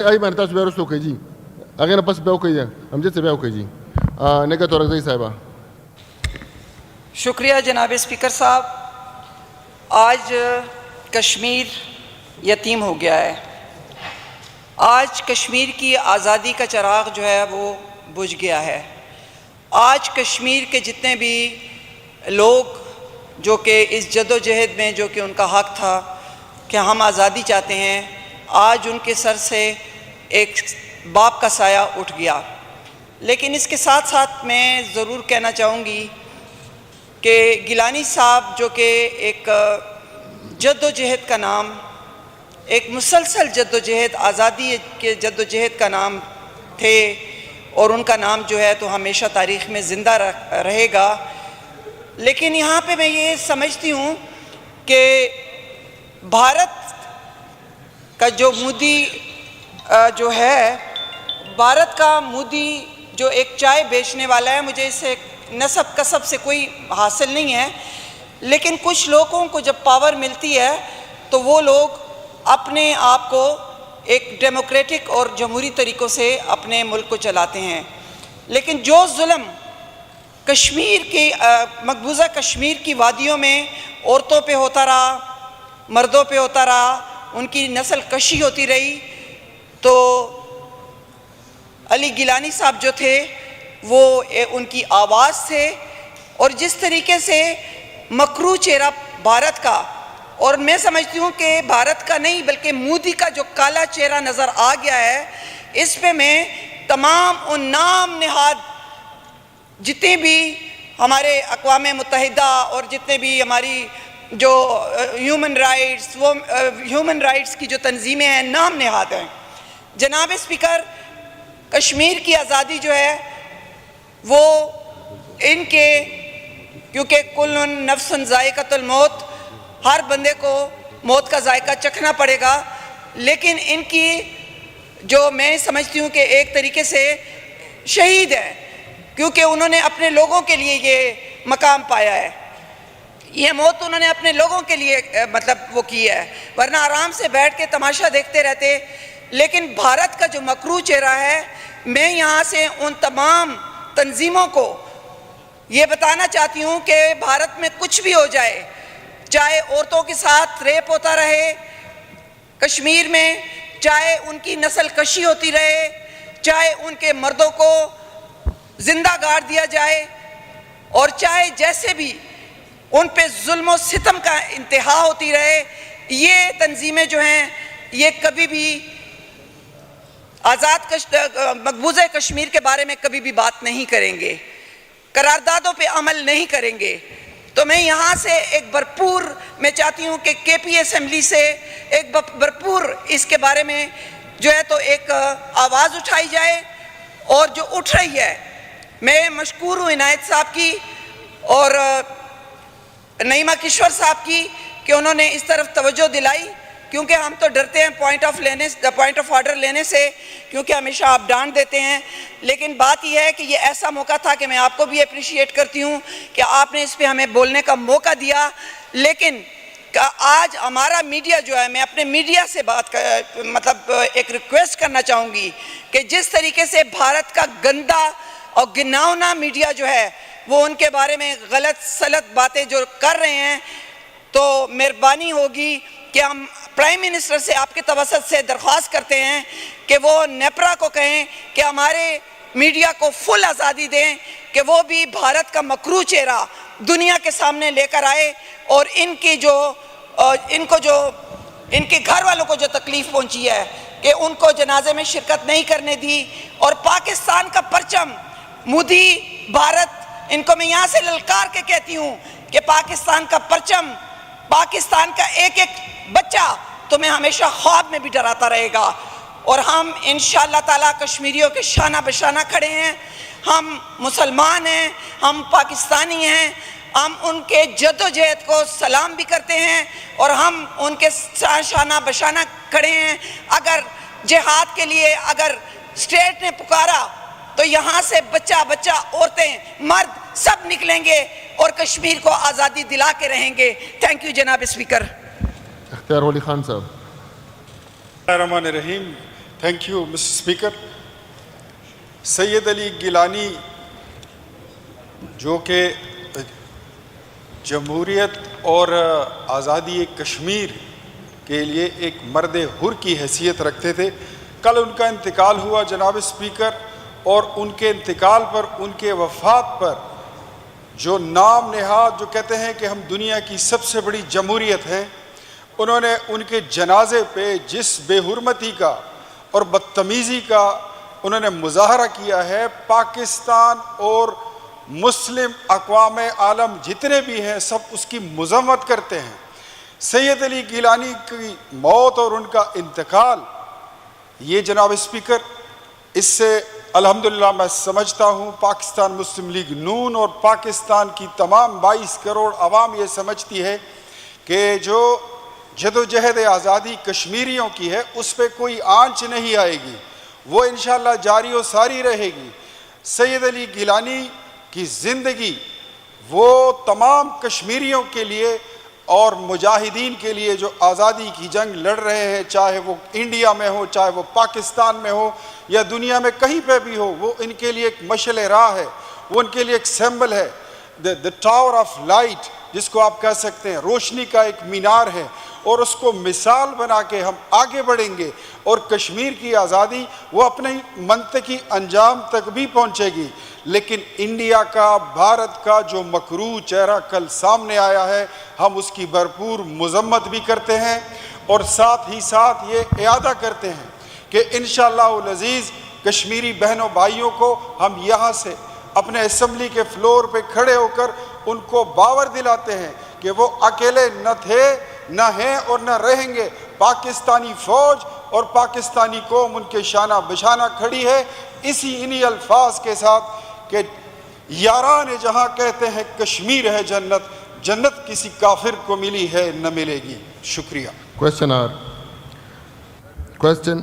Ay mantas bero so kaji. Agena pas beo kaji. Amjad se beo kaji. Nega Torakzai साहिबा. शुक्रिया जनाब speaker साहब। आज कश्मीर यतीम हो गया है। आज कश्मीर की आज़ादी का चिराग जो है वो बुझ गया है। आज कश्मीर के जितने भी लोग जो कि इस जद्दोजहद में जो कि उनका हक़ था कि हम आज़ादी चाहते हैं, आज उनके सर से एक बाप का साया उठ गया। लेकिन इसके साथ साथ मैं ज़रूर कहना चाहूँगी कि गिलानी साहब जो कि एक जद्दोजहद का नाम, एक मुसलसल जद्दोजहद, आज़ादी के जद्दोजहद का नाम थे और उनका नाम जो है तो हमेशा तारीख़ में ज़िंदा रहेगा। लेकिन यहाँ पे मैं ये समझती हूँ कि भारत का जो मोदी जो है, भारत का मोदी जो एक चाय बेचने वाला है, मुझे इससे नसब कसब से कोई हासिल नहीं है, लेकिन कुछ लोगों को जब पावर मिलती है तो वो लोग अपने आप को एक डेमोक्रेटिक और जमहूरी तरीक़ों से अपने मुल्क को चलाते हैं। लेकिन जो जुल्म कश्मीर की मकबूजा कश्मीर की वादियों में औरतों पे होता रहा, मर्दों पे होता रहा, उनकी नस्ल कशी होती रही, तो अली गिलानी साहब जो थे वो उनकी आवाज़ थे। और जिस तरीके से मकरू चेहरा भारत का, और मैं समझती हूँ कि भारत का नहीं बल्कि मोदी का जो काला चेहरा नज़र आ गया है, इस पे मैं तमाम उन नाम नहाद जितने भी हमारे अक़वाम मुत्तहिदा और जितने भी हमारी जो ह्यूमन राइट्स की जो तंजीमें हैं, नाम नहाद हैं। जनाब स्पीकर, कश्मीर की आज़ादी जो है वो इनके, क्योंकि कुल्लुन नफ्सुन ज़ाइक़तुल मौत, हर बंदे को मौत का जायका चखना पड़ेगा, लेकिन इनकी जो मैं समझती हूँ कि एक तरीके से शहीद है, क्योंकि उन्होंने अपने लोगों के लिए ये मकाम पाया है, ये मौत उन्होंने अपने लोगों के लिए मतलब वो की है, वरना आराम से बैठ के तमाशा देखते रहते। लेकिन भारत का जो मकरू चेहरा है, मैं यहाँ से उन तमाम तंजीमों को ये बताना चाहती हूँ कि भारत में कुछ भी हो जाए, चाहे औरतों के साथ रेप होता रहे कश्मीर में, चाहे उनकी नस्ल कशी होती रहे, चाहे उनके मर्दों को जिंदा गाड़ दिया जाए, और चाहे जैसे भी उन पे जुल्म और सितम का इंतहा होती रहे, ये तंजीमें जो हैं ये कभी भी मकबूजा कश्मीर के बारे में कभी भी बात नहीं करेंगे, करारदादों पे अमल नहीं करेंगे। तो मैं यहाँ से एक भरपूर, मैं चाहती हूँ कि केपी असेंबली से एक भरपूर इसके बारे में जो है तो एक आवाज़ उठाई जाए, और जो उठ रही है, मैं मशकूर हूँ इनायत साहब की और नईमा किश्वर साहब की कि उन्होंने इस तरफ तवज्जो दिलाई, क्योंकि हम तो डरते हैं पॉइंट ऑफ ऑर्डर लेने से, क्योंकि हमेशा आप डांट देते हैं। लेकिन बात यह है कि ये ऐसा मौका था कि मैं आपको भी अप्रिशिएट करती हूँ कि आपने इस पे हमें बोलने का मौका दिया। लेकिन आज हमारा मीडिया जो है, मैं अपने मीडिया से मतलब एक रिक्वेस्ट करना चाहूँगी कि जिस तरीके से भारत का गंदा और घिनौना मीडिया जो है वो उनके बारे में गलत सलत बातें जो कर रहे हैं, तो मेहरबानी होगी कि हम प्राइम मिनिस्टर से आपके तवसत से दरख्वास्त करते हैं कि वो नेपरा को कहें कि हमारे मीडिया को फुल आज़ादी दें, कि वो भी भारत का मकरू चेहरा दुनिया के सामने लेकर आए, और इनके घर वालों को जो तकलीफ़ पहुंची है कि उनको जनाजे में शिरकत नहीं करने दी, और पाकिस्तान का परचम मोदी भारत, इनको मैं यहाँ से ललकार के कहती हूँ कि पाकिस्तान का परचम, पाकिस्तान का एक एक बच्चा तुम्हें हमेशा ख्वाब में भी डराता रहेगा। और हम इंशाअल्लाह ताला कश्मीरियों के शाना बशाना खड़े हैं, हम मुसलमान हैं, हम पाकिस्तानी हैं, हम उनके जद्दोजहद को सलाम भी करते हैं और हम उनके शाना बशाना खड़े हैं। अगर जिहाद के लिए अगर स्टेट ने पुकारा तो यहाँ से बच्चा बच्चा, औरतें, मर्द सब निकलेंगे और कश्मीर को आज़ादी दिला के रहेंगे। थैंक यू जनाब स्पीकर। अख्तियार वली खान साहब। रहमान रहीम। Thank you Mr speaker. Syed Ali Gilani جو کہ جمہوریت اور آزادی کشمیر کے لیے ایک مرد حر کی حیثیت رکھتے تھے، کل ان کا انتقال ہوا جناب اسپیکر، اور ان کے انتقال پر، ان کے وفات پر جو نام نہاد جو کہتے ہیں کہ ہم دنیا کی سب سے بڑی جمہوریت ہیں، انہوں نے ان کے جنازے پہ جس بے حرمتی کا اور بدتمیزی کا انہوں نے مظاہرہ کیا ہے، پاکستان اور مسلم اقوام عالم جتنے بھی ہیں سب اس کی مذمت کرتے ہیں. سید علی گیلانی کی موت اور ان کا انتقال، یہ جناب اسپیکر، اس سے الحمدللہ میں سمجھتا ہوں پاکستان مسلم لیگ نون اور پاکستان کی تمام 22 کروڑ عوام یہ سمجھتی ہے کہ جو جدوجہد آزادی کشمیریوں کی ہے اس پہ کوئی آنچ نہیں آئے گی، وہ انشاءاللہ جاری و ساری رہے گی. سید علی گیلانی کی زندگی وہ تمام کشمیریوں کے لیے اور مجاہدین کے لیے جو آزادی کی جنگ لڑ رہے ہیں، چاہے وہ انڈیا میں ہو، چاہے وہ پاکستان میں ہو یا دنیا میں کہیں پہ بھی ہو، وہ ان کے لیے ایک مشعل راہ ہے، وہ ان کے لیے ایک سمبل ہے. دا ٹاور آف لائٹ جس کو آپ کہہ سکتے ہیں، روشنی کا ایک مینار ہے، اور اس کو مثال بنا کے ہم آگے بڑھیں گے اور کشمیر کی آزادی وہ اپنے منطقی انجام تک بھی پہنچے گی. لیکن انڈیا کا، بھارت کا جو مکروہ چہرہ کل سامنے آیا ہے، ہم اس کی بھرپور مذمت بھی کرتے ہیں، اور ساتھ ہی ساتھ یہ اعادہ کرتے ہیں کہ انشاءاللہ العزیز کشمیری بہنوں بھائیوں کو ہم یہاں سے اپنے اسمبلی کے فلور پہ کھڑے ہو کر ان کو باور دلاتے ہیں کہ وہ اکیلے نہ تھے، نہ ہیں اور نہ رہیں گے. پاکستانی فوج اور پاکستانی قوم ان کے شانہ بشانہ کھڑی ہے، انہی الفاظ کے ساتھ کہ یاران جہاں کہتے ہیں کشمیر ہے جنت، جنت کسی کافر کو ملی ہے نہ ملے گی. شکریہ. Question.